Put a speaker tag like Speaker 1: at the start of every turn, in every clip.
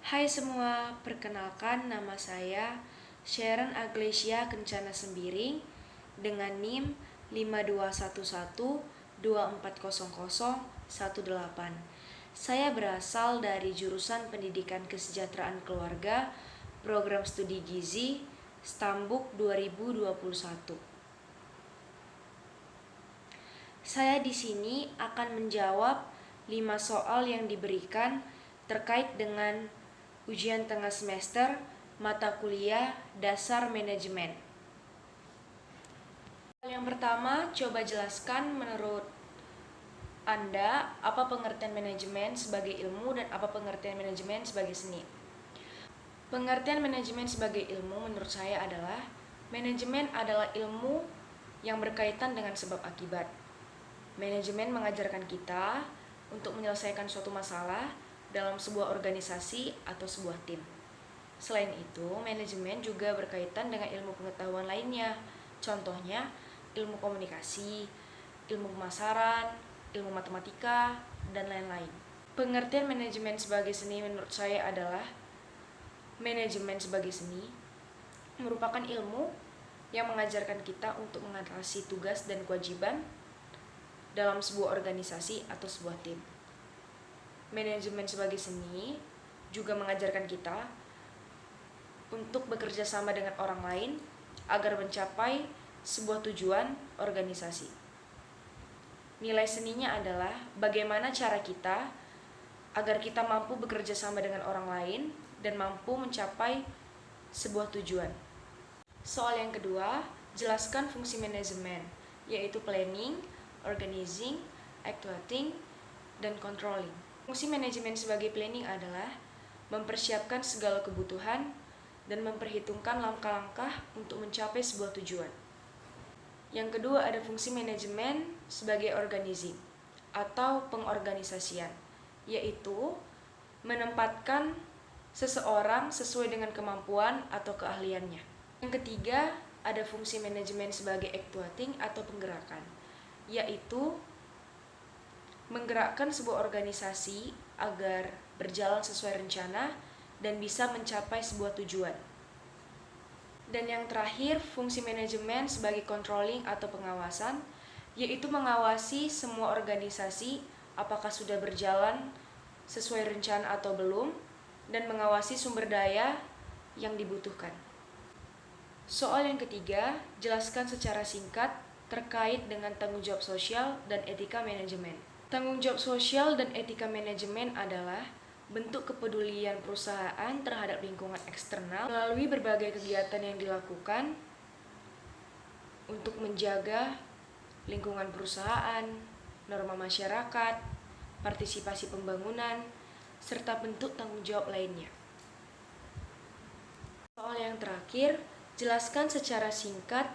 Speaker 1: Hai semua, perkenalkan nama saya Sharon Aglesia Kencana Sembiring dengan NIM 5211240018. Saya berasal dari jurusan Pendidikan Kesejahteraan Keluarga, Program Studi Gizi, Stambuk 2021. Saya di sini akan menjawab 5 soal yang diberikan terkait dengan ujian tengah semester mata kuliah dasar manajemen. Yang pertama, coba jelaskan menurut Anda apa pengertian manajemen sebagai ilmu dan apa pengertian manajemen sebagai seni. Pengertian manajemen sebagai ilmu menurut saya adalah manajemen adalah ilmu yang berkaitan dengan sebab akibat. Manajemen mengajarkan kita untuk menyelesaikan suatu masalah dalam sebuah organisasi atau sebuah tim. Selain itu, manajemen juga berkaitan dengan ilmu pengetahuan lainnya. Contohnya, ilmu komunikasi, ilmu pemasaran, ilmu matematika, dan lain-lain. Pengertian manajemen sebagai seni menurut saya adalah manajemen sebagai seni merupakan ilmu yang mengajarkan kita untuk mengatasi tugas dan kewajiban dalam sebuah organisasi atau sebuah tim. Manajemen sebagai seni juga mengajarkan kita untuk bekerja sama dengan orang lain agar mencapai sebuah tujuan organisasi. Nilai seninya adalah bagaimana cara kita agar kita mampu bekerja sama dengan orang lain dan mampu mencapai sebuah tujuan. Soal yang kedua, jelaskan fungsi manajemen, yaitu planning, organizing, actuating, dan controlling. Fungsi manajemen sebagai planning adalah mempersiapkan segala kebutuhan dan memperhitungkan langkah-langkah untuk mencapai sebuah tujuan. Yang kedua ada fungsi manajemen sebagai organizing atau pengorganisasian, yaitu menempatkan seseorang sesuai dengan kemampuan atau keahliannya. Yang ketiga ada fungsi manajemen sebagai actuating atau penggerakan, yaitu menggerakkan sebuah organisasi agar berjalan sesuai rencana dan bisa mencapai sebuah tujuan. Dan yang terakhir, fungsi manajemen sebagai controlling atau pengawasan, yaitu mengawasi semua organisasi apakah sudah berjalan sesuai rencana atau belum, dan mengawasi sumber daya yang dibutuhkan. Soal yang ketiga, jelaskan secara singkat terkait dengan tanggung jawab sosial dan etika manajemen. Tanggung jawab sosial dan etika manajemen adalah bentuk kepedulian perusahaan terhadap lingkungan eksternal melalui berbagai kegiatan yang dilakukan untuk menjaga lingkungan perusahaan, norma masyarakat, partisipasi pembangunan, serta bentuk tanggung jawab lainnya. Soal yang terakhir, jelaskan secara singkat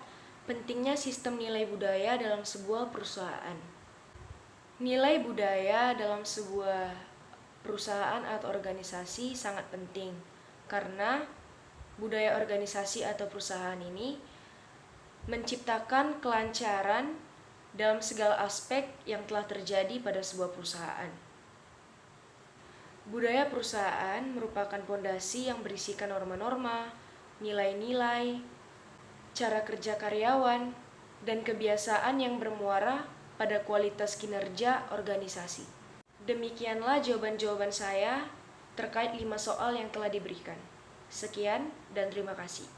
Speaker 1: pentingnya sistem nilai budaya dalam sebuah perusahaan. Nilai budaya dalam sebuah perusahaan atau organisasi sangat penting karena budaya organisasi atau perusahaan ini menciptakan kelancaran dalam segala aspek yang telah terjadi pada sebuah perusahaan. Budaya perusahaan merupakan fondasi yang berisikan norma-norma, nilai-nilai, cara kerja karyawan, dan kebiasaan yang bermuara pada kualitas kinerja organisasi. Demikianlah jawaban-jawaban saya terkait 5 soal yang telah diberikan. Sekian dan terima kasih.